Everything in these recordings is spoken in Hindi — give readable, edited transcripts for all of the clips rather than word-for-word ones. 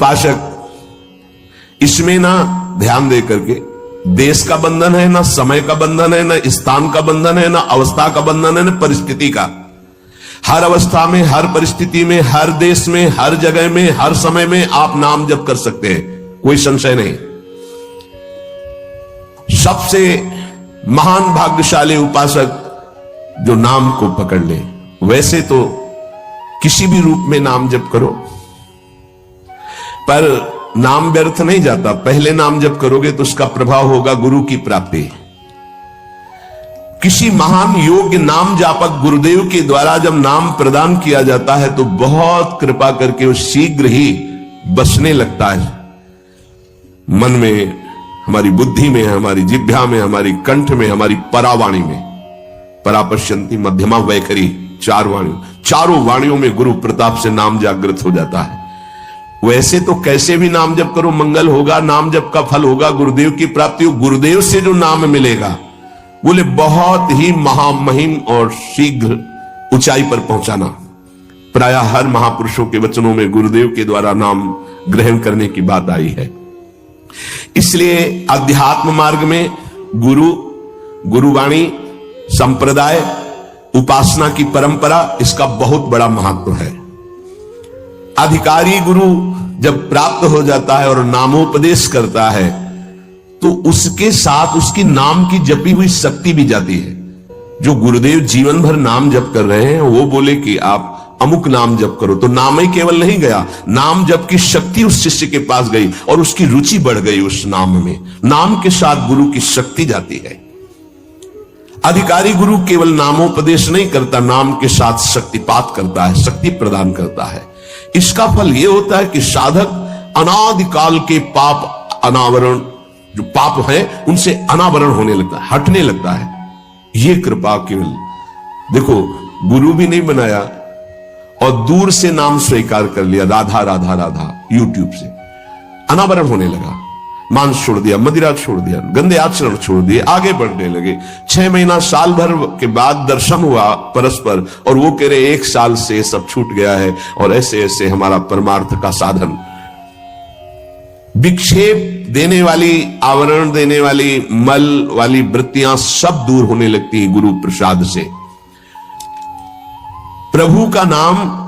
उपासक इसमें ना ध्यान दे करके देश का बंधन है, ना समय का बंधन है, ना स्थान का बंधन है, ना अवस्था का बंधन है, ना परिस्थिति का। हर अवस्था में, हर परिस्थिति में, हर देश में, हर जगह में, हर समय में आप नाम जप कर सकते हैं, कोई संशय नहीं। सबसे महान भाग्यशाली उपासक जो नाम को पकड़ ले। वैसे तो किसी भी रूप में नाम जप करो, पर नाम व्यर्थ नहीं जाता। पहले नाम जप करोगे तो उसका प्रभाव होगा गुरु की प्राप्ति। किसी महान योग्य नाम जापक गुरुदेव के द्वारा जब नाम प्रदान किया जाता है तो बहुत कृपा करके वो शीघ्र ही बसने लगता है मन में, हमारी बुद्धि में, हमारी जिह्वा में, हमारी कंठ में, हमारी परावाणी में। परापश्यंती मध्यमा वैखरी, चारों वाणियों में गुरु प्रताप से नाम जागृत हो जाता है। वैसे तो कैसे भी नाम जप करो मंगल होगा, नाम जप का फल होगा, गुरुदेव की प्राप्ति हो। गुरुदेव से जो नाम मिलेगा बोले बहुत ही महामहिम और शीघ्र ऊंचाई पर पहुंचाना। प्रायः हर महापुरुषों के वचनों में गुरुदेव के द्वारा नाम ग्रहण करने की बात आई है। इसलिए अध्यात्म मार्ग में गुरु, गुरुवाणी, संप्रदाय, उपासना की परंपरा, इसका बहुत बड़ा महत्व है। अधिकारी गुरु जब प्राप्त हो जाता है और नामोपदेश करता है तो उसके साथ उसकी नाम की जपी हुई शक्ति भी जाती है। जो गुरुदेव जीवन भर नाम जप कर रहे हैं वो बोले कि आप अमुक नाम जप करो, तो नाम ही केवल नहीं गया, नाम जप की शक्ति उस शिष्य के पास गई और उसकी रुचि बढ़ गई उस नाम में। नाम के साथ गुरु की शक्ति जाती है। अधिकारी गुरु केवल नामोपदेश नहीं करता, नाम के साथ शक्तिपात करता है, शक्ति प्रदान करता है। इसका फल यह होता है कि साधक अनादिकाल के पाप अनावरण, जो पाप है उनसे अनावरण होने लगता है, हटने लगता है। यह कृपा केवल देखो, गुरु भी नहीं बनाया और दूर से नाम स्वीकार कर लिया, राधा राधा राधा, यूट्यूब से अनावरण होने लगा। मांस छोड़ दिया, मदिरा छोड़ दिया, गंदे आचरण छोड़ दिए, आगे बढ़ने लगे। 6 महीना साल भर के बाद दर्शन हुआ परस्पर और वो कह रहे 1 साल से सब छूट गया है और ऐसे ऐसे हमारा परमार्थ का साधन। विक्षेप देने वाली, आवरण देने वाली, मल वाली वृत्तियां सब दूर होने लगती है गुरु प्रसाद से। प्रभु का नाम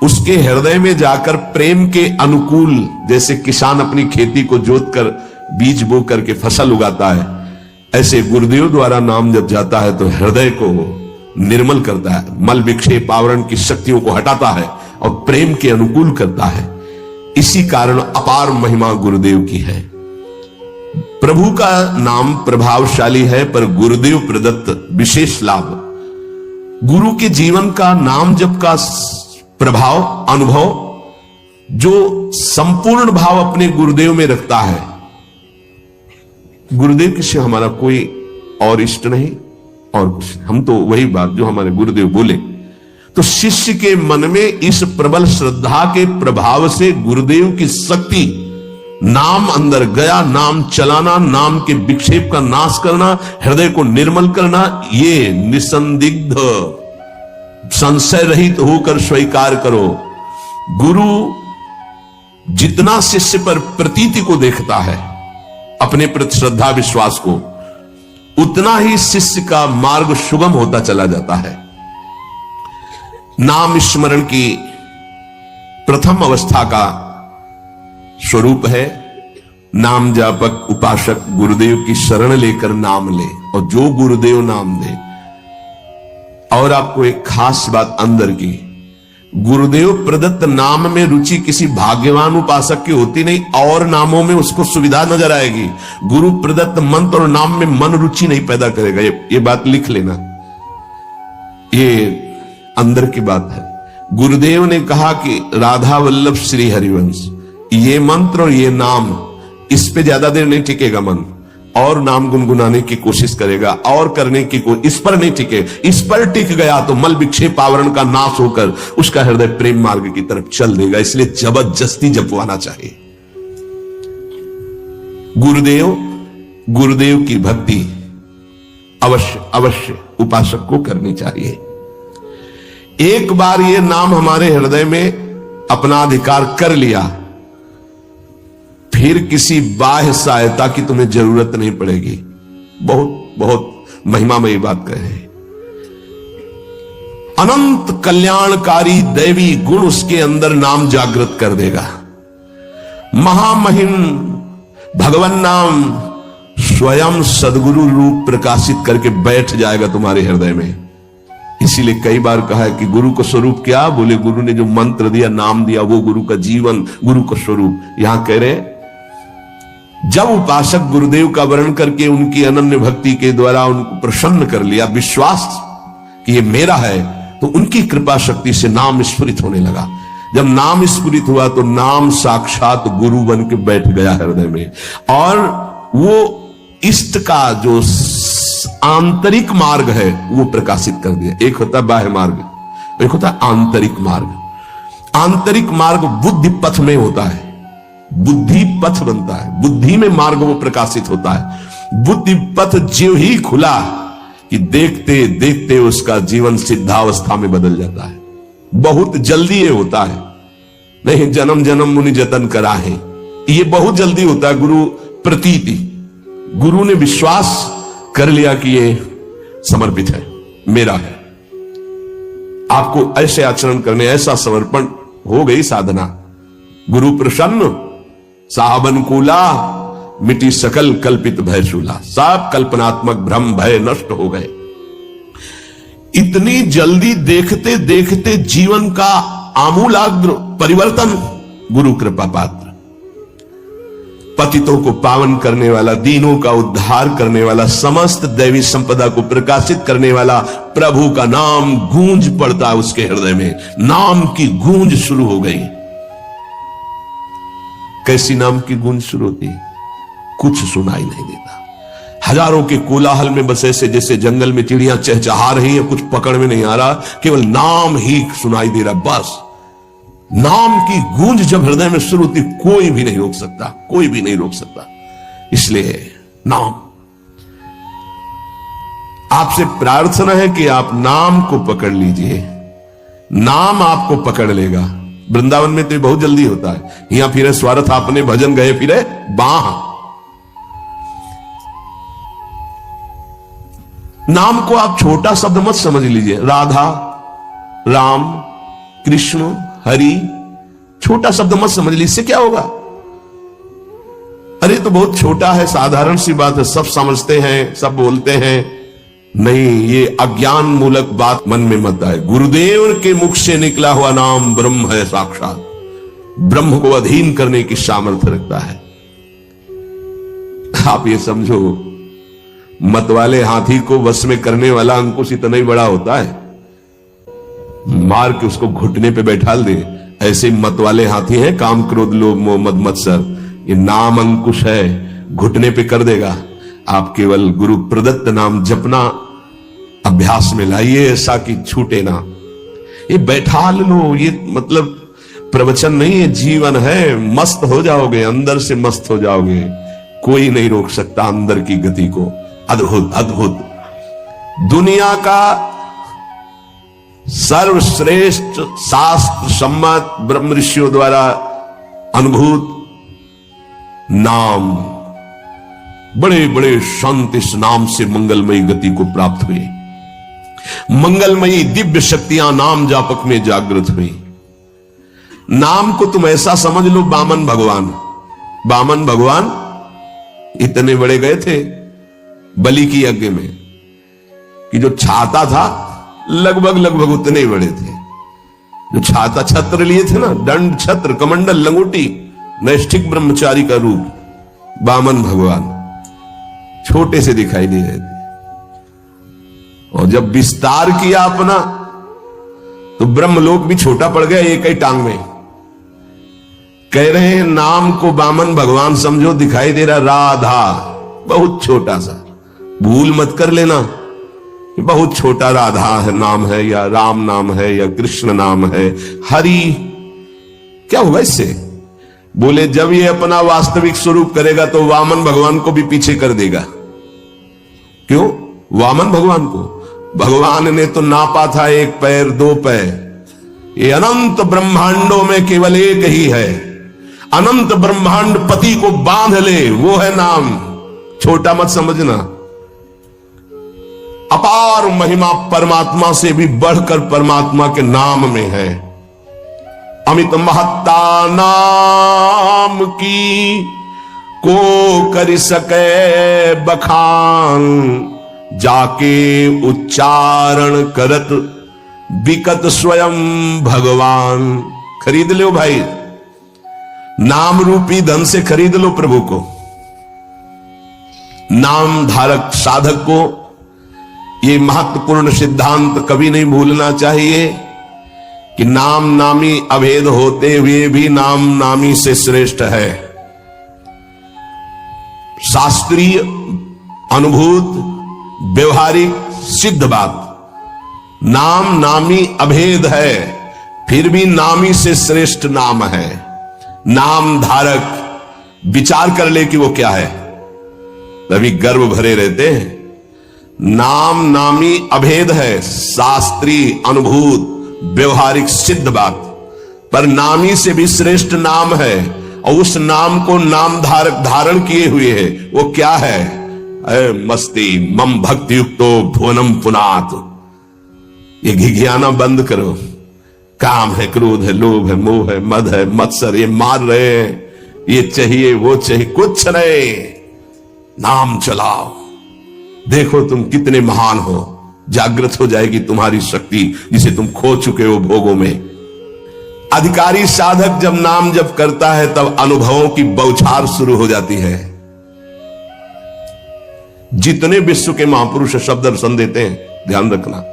उसके हृदय में जाकर प्रेम के अनुकूल, जैसे किसान अपनी खेती को जोतकर बीज बो करके फसल उगाता है, ऐसे गुरुदेव द्वारा नाम जब जाता है तो हृदय को निर्मल करता है, मल विक्षेप आवरण की शक्तियों को हटाता है और प्रेम के अनुकूल करता है। इसी कारण अपार महिमा गुरुदेव की है। प्रभु का नाम प्रभावशाली है, पर गुरुदेव प्रदत्त विशेष लाभ। गुरु के जीवन का नाम जप का प्रभाव, अनुभव, जो संपूर्ण भाव अपने गुरुदेव में रखता है। गुरुदेव के सिवा हमारा कोई और इष्ट नहीं, और हम तो वही बात जो हमारे गुरुदेव बोले। तो शिष्य के मन में इस प्रबल श्रद्धा के प्रभाव से गुरुदेव की शक्ति, नाम अंदर गया, नाम चलाना, नाम के विक्षेप का नाश करना, हृदय को निर्मल करना, ये निसंदिग्ध संशय रहित होकर स्वीकार करो। गुरु जितना शिष्य पर प्रतीति को देखता है, अपने प्रति श्रद्धा विश्वास को, उतना ही शिष्य का मार्ग सुगम होता चला जाता है। नाम स्मरण की प्रथम अवस्था का स्वरूप है नाम जापक उपासक गुरुदेव की शरण लेकर नाम ले, और जो गुरुदेव नाम दे। और आपको एक खास बात अंदर की, गुरुदेव प्रदत्त नाम में रुचि किसी भाग्यवान उपासक की होती नहीं, और नामों में उसको सुविधा नजर आएगी। गुरु प्रदत्त मंत्र और नाम में मन रुचि नहीं पैदा करेगा। ये बात लिख लेना, ये अंदर की बात है। गुरुदेव ने कहा कि राधा वल्लभ श्री हरिवंश, ये मंत्र और ये नाम, इस पे ज्यादा देर नहीं टिकेगा मन, और नाम गुनगुनाने की कोशिश करेगा और करने की इस पर नहीं टिके। इस पर टिक गया तो मल विक्षेप आवरण का नाश होकर उसका हृदय प्रेम मार्ग की तरफ चल देगा। इसलिए जबरदस्ती जपवाना चाहिए। गुरुदेव की भक्ति अवश्य उपासक को करनी चाहिए। एक बार ये नाम हमारे हृदय में अपना अधिकार कर लिया फिर किसी बाह्य सहायता की तुम्हें जरूरत नहीं पड़ेगी। बहुत बहुत महिमामयी बात कह रहे हैं। अनंत कल्याणकारी दैवी गुण उसके अंदर नाम जागृत कर देगा। महामहिम भगवान नाम स्वयं सदगुरु रूप प्रकाशित करके बैठ जाएगा तुम्हारे हृदय में। इसीलिए कई बार कहा है कि गुरु का स्वरूप क्या? बोले गुरु ने जो मंत्र दिया, नाम दिया, वो गुरु का जीवन, गुरु का स्वरूप। यहां कह रहे जब उपासक गुरुदेव का वर्ण करके उनकी अनन्य भक्ति के द्वारा उनको प्रसन्न कर लिया, विश्वास कि ये मेरा है, तो उनकी कृपा शक्ति से नाम स्फुरित होने लगा। जब नाम स्फुरित हुआ तो नाम साक्षात गुरु बन के बैठ गया हृदय में, और वो इष्ट का जो आंतरिक मार्ग है वो प्रकाशित कर दिया। एक होता है बाह्य मार्ग, एक होता है आंतरिक मार्ग। आंतरिक मार्ग बुद्धि पथ में होता है, बुद्धि पथ बनता है, बुद्धि में मार्ग वो प्रकाशित होता है। बुद्धि पथ ज्यों ही खुला कि देखते देखते उसका जीवन सिद्धावस्था में बदल जाता है। बहुत जल्दी ये होता है, नहीं जन्म जन्म मुनि जतन करा है, ये बहुत जल्दी होता है। गुरु प्रतीति, गुरु ने विश्वास कर लिया कि ये समर्पित है, मेरा है। आपको ऐसे आचरण करने, ऐसा समर्पण, हो गई साधना। गुरु प्रसन्न, साहबन कूला, मिटी सकल कल्पित भय शूला। सब कल्पनात्मक भ्रम भय नष्ट हो गए। इतनी जल्दी देखते देखते जीवन का आमूलाग्र परिवर्तन। गुरु कृपा पात्र, पतितों को पावन करने वाला, दीनों का उद्धार करने वाला, समस्त दैवी संपदा को प्रकाशित करने वाला प्रभु का नाम गूंज पड़ता है उसके हृदय में। नाम की गूंज शुरू हो गई। कैसी नाम की गूंज शुरू होती है? कुछ सुनाई नहीं देता। हजारों के कोलाहल में बस ऐसे जैसे जंगल में चिड़ियां चहचहा रही हैं, कुछ पकड़ में नहीं आ रहा, केवल नाम ही सुनाई दे रहा। बस नाम की गूंज जब हृदय में शुरू होती, कोई भी नहीं रोक सकता, कोई भी नहीं रोक सकता। इसलिए नाम, आपसे प्रार्थना है कि आप नाम को पकड़ लीजिए, नाम आपको पकड़ लेगा। वृंदावन में तो बहुत जल्दी होता है, यहां फिरे स्वार्थ आपने भजन गए फिरे बाह। नाम को आप छोटा शब्द मत समझ लीजिए। राधा, राम, कृष्ण, हरि, छोटा शब्द मत समझ लीजिए। इससे क्या होगा? अरे तो बहुत छोटा है, साधारण सी बात है, सब समझते हैं, सब बोलते हैं। नहीं, ये अज्ञान मूलक बात मन में मत आए। गुरुदेव के मुख से निकला हुआ नाम ब्रह्म है साक्षात। ब्रह्म को अधीन करने की सामर्थ्य रखता है। आप ये समझो, मत वाले हाथी को वश में करने वाला अंकुश इतना ही बड़ा होता है, मार के उसको घुटने पे बैठा दे। ऐसे मत वाले हाथी हैं, काम क्रोध लोभ मोह मद मत्सर। ये नाम अंकुश है, घुटने पे कर देगा। आप केवल गुरु प्रदत्त नाम जपना अभ्यास में लाइए, ऐसा कि छूटे ना। ये बैठा लो, ये मतलब प्रवचन नहीं है, जीवन है। मस्त हो जाओगे, अंदर से मस्त हो जाओगे। कोई नहीं रोक सकता अंदर की गति को। अद्भुत अद्भुत। दुनिया का सर्वश्रेष्ठ शास्त्र सम्मत ब्रह्म ऋषियों द्वारा अनुभूत नाम, बड़े बड़े संत इस नाम से मंगलमयी गति को प्राप्त हुए। मंगलमयी दिव्य शक्तियां नाम जापक में जागृत हुई। नाम को तुम ऐसा समझ लो, बामन भगवान। बामन भगवान इतने बड़े गए थे बलि की यज्ञ में कि जो छाता था लगभग लगभग उतने ही बड़े थे। जो छाता, छत्र लिए थे ना, दंड छत्र कमंडल लंगोटी, नैष्ठिक ब्रह्मचारी का रूप। बामन भगवान छोटे से दिखाई दे रहे थे, और जब विस्तार किया अपना तो ब्रह्मलोक भी छोटा पड़ गया एक ही टांग में। कह रहे हैं नाम को बामन भगवान समझो, दिखाई दे रहा राधा, बहुत छोटा सा। भूल मत कर लेना, बहुत छोटा राधा है नाम है, या राम नाम है, या कृष्ण नाम है, हरि। क्या होगा इससे? बोले जब ये अपना वास्तविक स्वरूप करेगा तो वामन भगवान को भी पीछे कर देगा। क्यों? वामन भगवान को भगवान ने तो नापा था एक पैर दो पैर। ये अनंत ब्रह्मांडों में केवल एक ही है। अनंत ब्रह्मांड पति को बांध ले, वो है नाम। छोटा मत समझना। अपार महिमा परमात्मा से भी बढ़कर परमात्मा के नाम में है। अमित महत्ता नाम की को कर सके बखान, जाके उच्चारण करत बिकत स्वयं भगवान। खरीद लो भाई, नाम रूपी धन से खरीद लो प्रभु को। नाम धारक साधक को ये महत्वपूर्ण सिद्धांत कभी नहीं भूलना चाहिए कि नाम नामी अभेद होते हुए भी नाम नामी से श्रेष्ठ है। शास्त्रीय, अनुभूत, व्यवहारिक सिद्ध बात, नाम नामी अभेद है, फिर भी नामी से श्रेष्ठ नाम है। नाम धारक विचार कर ले कि वो क्या है, तभी गर्व भरे रहते हैं। नाम नामी अभेद है, शास्त्रीय, अनुभूत, व्यवहारिक सिद्ध बात, पर नामी से भी श्रेष्ठ नाम है। और उस नाम को नाम धारक धारण किए हुए है, वो क्या है? अरे मस्ती मम भक्ति युक्तो भुवनम पुनात। ये घिघियाना बंद करो। काम है, क्रोध है, लोभ है, मोह है, मद है, मत्सर, ये मार रहे हैं, ये चाहिए, वो चाहिए, कुछ नहीं। नाम चलाओ, देखो तुम कितने महान हो। जागृत हो जाएगी तुम्हारी शक्ति जिसे तुम खो चुके हो भोगों में। अधिकारी साधक जब नाम जप करता है तब अनुभवों की बौछार शुरू हो जाती है। जितने विश्व के महापुरुष शब्द दर्शन देते हैं, ध्यान रखना,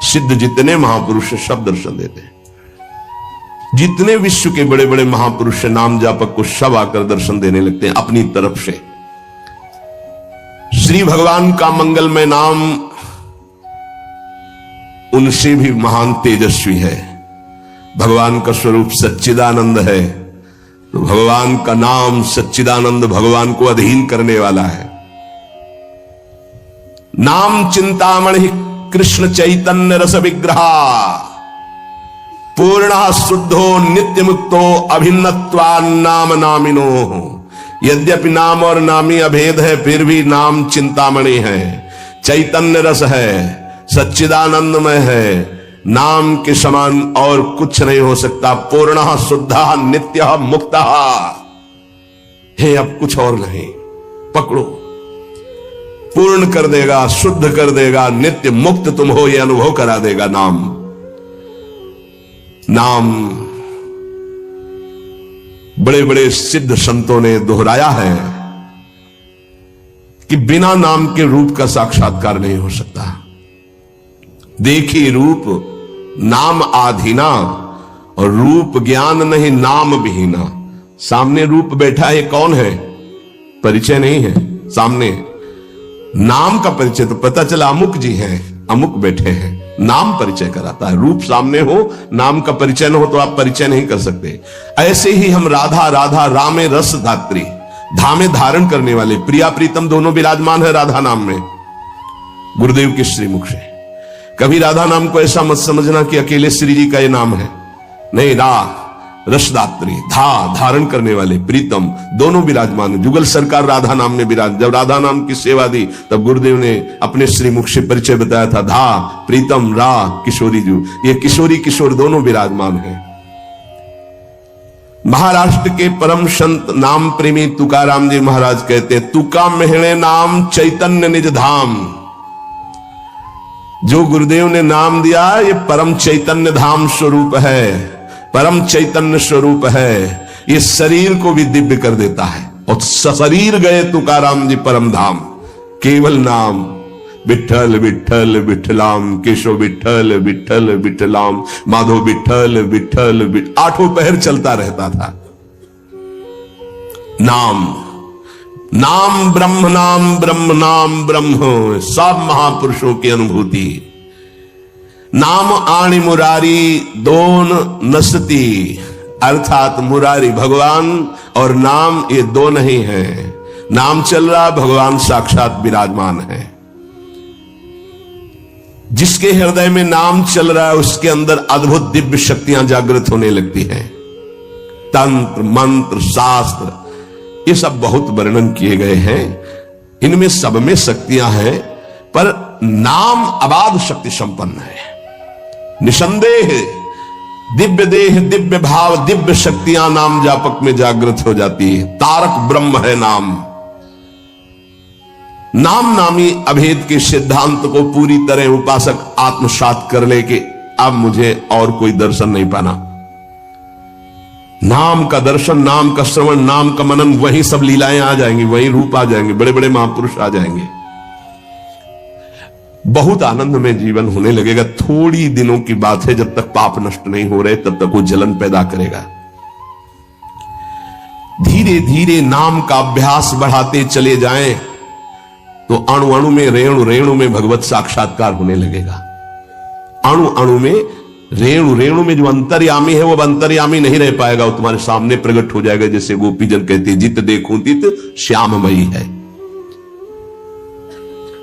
सिद्ध जितने महापुरुष शब्द दर्शन देते हैं, जितने विश्व के बड़े बड़े महापुरुष नाम जापक को सब आकर दर्शन देने लगते हैं अपनी तरफ से। श्री भगवान का मंगलमय नाम उनसे भी महान तेजस्वी है। भगवान का स्वरूप सच्चिदानंद है, तो भगवान का नाम सच्चिदानंद भगवान को अधीन करने वाला है। नाम चिंतामणि कृष्ण चैतन्य रस विग्रहा, पूर्ण शुद्धो नित्य मुक्तो अभिन्नत्वान् नाम नामिनो। यद्यपि नाम और नामी अभेद है, फिर भी नाम चिंतामणि है, चैतन्य रस है, सच्चिदानंदमय है। नाम के समान और कुछ नहीं हो सकता। पूर्ण शुद्ध नित्य मुक्त है, अब कुछ और नहीं। पकड़ो, पूर्ण कर देगा, शुद्ध कर देगा, नित्य मुक्त तुम हो, यह अनुभव करा देगा नाम। नाम बड़े बड़े सिद्ध संतों ने दोहराया है कि बिना नाम के रूप का साक्षात्कार नहीं हो सकता। देखी रूप नाम आधीना, और रूप ज्ञान नहीं नाम विहीना। सामने रूप बैठा है, कौन है? परिचय नहीं है सामने। नाम का परिचय तो पता चला अमुक जी हैं, अमुक बैठे हैं। नाम परिचय कराता है। रूप सामने हो, नाम का परिचय न हो तो आप परिचय नहीं कर सकते। ऐसे ही हम राधा राधा रामे रस धात्री, धामे धारण करने वाले, प्रिया प्रीतम दोनों विराजमान है राधा नाम में, गुरुदेव के श्रीमुख से। कभी राधा नाम को ऐसा मत समझना कि अकेले श्री जी का ये नाम है, नहीं। रसदात्री, धारण करने वाले, प्रीतम दोनों विराजमान है। जुगल सरकार राधा नाम में विराज। जब राधा नाम की सेवा दी तब गुरुदेव ने अपने श्रीमुख से परिचय बताया था, प्रीतम किशोरी जू, ये किशोरी किशोर दोनों विराजमान हैं। महाराष्ट्र के परम संत नाम प्रेमी तुकाराम जी महाराज कहते, तुका मेहणे नाम चैतन्य निज धाम। जो गुरुदेव ने नाम दिया ये परम चैतन्य धाम स्वरूप है, परम चैतन्य स्वरूप है। ये शरीर को भी दिव्य कर देता है। और शरीर गए तुकाराम जी परम धाम, केवल नाम। विठल विठल विठलाम, केशव विठल विठल विठलाम, माधव विठल विठल, आठों पहर चलता रहता था। नाम नाम ब्रह्म, नाम ब्रह्म, नाम ब्रह्म, सब महापुरुषों की अनुभूति। नाम आणी मुरारी दोन नसती, अर्थात मुरारी भगवान और नाम ये दो नहीं है। नाम चल रहा, भगवान साक्षात विराजमान है। जिसके हृदय में नाम चल रहा है उसके अंदर अद्भुत दिव्य शक्तियां जागृत होने लगती हैं। तंत्र मंत्र शास्त्र ये सब बहुत वर्णन किए गए हैं, इनमें सब में शक्तियां हैं, पर नाम अबाध शक्ति संपन्न है। निसंदेह दिव्य देह, दिव्य भाव, दिव्य शक्तियां नाम जापक में जागृत हो जाती है। तारक ब्रह्म है नाम। नाम नामी अभेद के सिद्धांत को पूरी तरह उपासक आत्मसात कर ले कि अब मुझे और कोई दर्शन नहीं पाना। नाम का दर्शन, नाम का श्रवण, नाम का मनन, वही सब लीलाएं आ जाएंगी, वही रूप आ जाएंगे, बड़े बड़े महापुरुष आ जाएंगे। बहुत आनंद में जीवन होने लगेगा। थोड़ी दिनों की बात है, जब तक पाप नष्ट नहीं हो रहे तब तक वो जलन पैदा करेगा। धीरे धीरे नाम का अभ्यास बढ़ाते चले जाएं तो अणु अणु में, रेणु रेणु में भगवत साक्षात्कार होने लगेगा। अणु अणु में, रेणु रेणु में जो अंतर्यामी है वो अंतर्यामी नहीं रह पाएगा, वो तुम्हारे सामने प्रकट हो जाएगा। जैसे गोपीजन कहते हैं, जित देखूं तित श्याममयी है।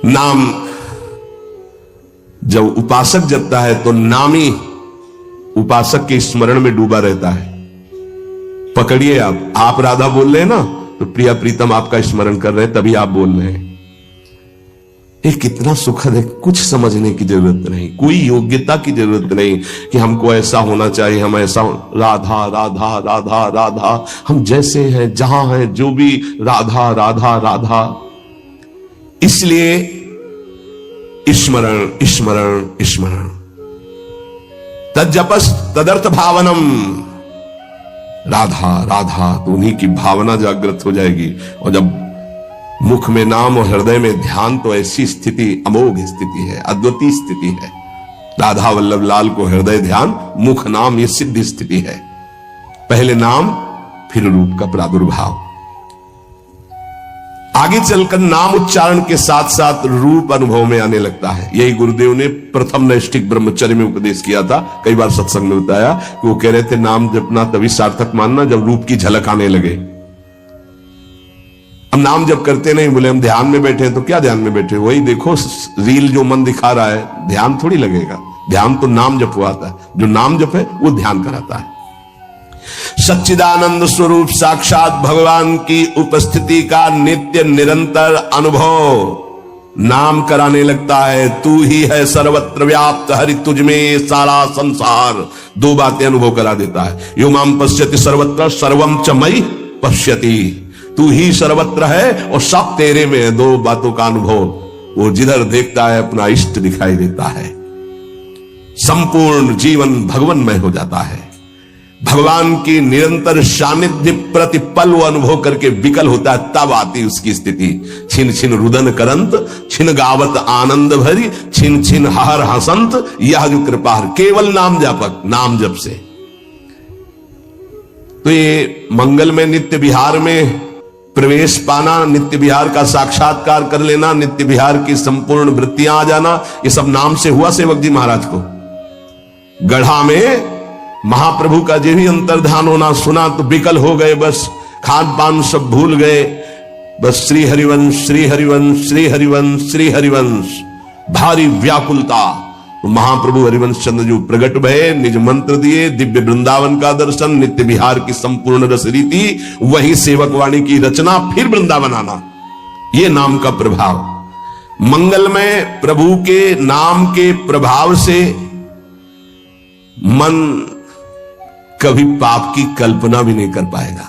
नाम जब उपासक जपता है तो नामी उपासक के स्मरण में डूबा रहता है। पकड़िए, आप राधा बोल रहे हैं ना, तो प्रिया प्रीतम आपका स्मरण कर रहे हैं, तभी आप बोल रहे हैं। ये कितना सुखद है। कुछ समझने की जरूरत नहीं, कोई योग्यता की जरूरत नहीं कि हमको ऐसा होना चाहिए, हम ऐसा। राधा राधा राधा राधा, हम जैसे हैं, जहां हैं, जो भी राधा राधा राधा। इसलिए स्मरण स्मरण स्मरण, तज्जपस तदर्थ भावनम। राधा राधा, तो उन्हीं की भावना जागृत हो जाएगी। और जब मुख में नाम और हृदय में ध्यान, तो ऐसी स्थिति अमोघ स्थिति है, अद्वितीय स्थिति है। राधा वल्लभ लाल को हृदय ध्यान, मुख नाम, ये सिद्ध स्थिति है। पहले नाम, फिर रूप का प्रादुर्भाव। आगे चलकर नाम उच्चारण के साथ साथ रूप अनुभव में आने लगता है। यही गुरुदेव ने प्रथम नैष्ठिक ब्रह्मचर्य में उपदेश किया था। कई बार सत्संग में बताया कि वो कह रहे थे, नाम जपना तभी सार्थक मानना जब रूप की झलक आने लगे। हम नाम जब करते नहीं, बोले हम ध्यान में बैठे हैं, तो क्या ध्यान में बैठे? वही देखो रील जो मन दिखा रहा है, ध्यान थोड़ी लगेगा। ध्यान तो नाम जप आता है, जो नाम जप है वो ध्यान कराता है। सच्चिदानंद स्वरूप साक्षात भगवान की उपस्थिति का नित्य निरंतर अनुभव नाम कराने लगता है। तू ही है सर्वत्र व्याप्त, हरि तुझ में सारा संसार। दो बातें अनुभव करा देता है। यो माम पश्यति सर्वत्र सर्वम च मयि पश्यति। तू ही सर्वत्र है और सब तेरे में है। दो बातों का अनुभव। वो जिधर देखता है अपना इष्ट दिखाई देता है। संपूर्ण जीवन भगवन्मय हो जाता है। भगवान की निरंतर सानिध्य प्रतिपल वो अनुभव करके विकल होता है, तब आती उसकी स्थिति। छिन छिन रुदन करंत, छिन गावत आनंद भरी, छिन छिन हर हसंत, यह जो कृपा केवल नाम जापक, नाम जप से। तो ये मंगल में नित्य विहार में प्रवेश पाना, नित्य विहार का साक्षात्कार कर लेना, नित्य विहार की संपूर्ण वृत्तियां आ जाना, ये सब नाम से हुआ सेवक जी महाराज को। गढ़ा में महाप्रभु का जो भी अंतर्ध्यान होना सुना तो विकल हो गए, बस खान पान सब भूल गए। बस श्री हरिवंश श्री हरिवंश श्री हरिवंश श्री हरिवंश, भारी व्याकुलता। तो महाप्रभु हरिवंश चंद्र जो प्रकट भये, निज मंत्र दिए, दिव्य वृंदावन का दर्शन, नित्य विहार की संपूर्ण रस रीति, वही सेवक वाणी की रचना, फिर वृंदावन आना। ये नाम का प्रभाव। मंगल में प्रभु के नाम के प्रभाव से मन कभी पाप की कल्पना भी नहीं कर पाएगा।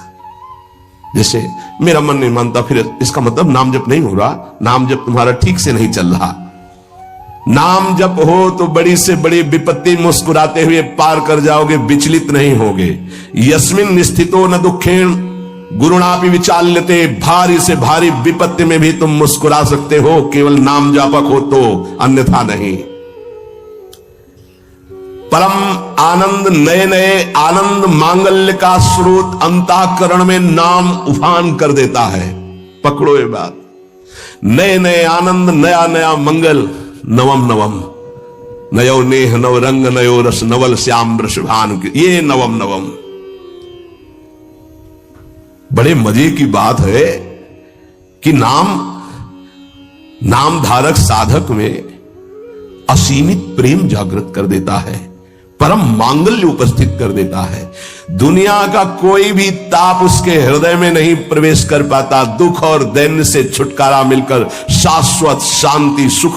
जैसे मेरा मन नहीं मानता, फिर इसका मतलब नाम जप नहीं हो रहा, नाम जप तुम्हारा ठीक से नहीं चल रहा। नाम जप हो तो बड़ी से बड़ी विपत्ति मुस्कुराते हुए पार कर जाओगे, विचलित नहीं होगे। यस्मिन स्थितो न दुखेण गुरुणापि विचाल्यते, भारी से भारी विपत्ति में भी तुम मुस्कुरा सकते हो, केवल नाम जापक हो तो, अन्यथा नहीं। परम आनंद, नए नए आनंद मांगल्य का स्रोत अंतःकरण में नाम उफान कर देता है। पकड़ो ये बात। नए नए आनंद, नया नया मंगल, नवम नवम, नयो नेह नव रंग, नयो रस नवल श्याम वृषभान, ये नवम नवम। बड़े मजे की बात है कि नाम धारक साधक में असीमित प्रेम जागृत कर देता है। परम मांगल्य उपस्थित कर देता है। दुनिया का कोई भी ताप उसके हृदय में नहीं प्रवेश कर पाता। दुख और दैन्य से छुटकारा मिलकर शाश्वत शांति सुख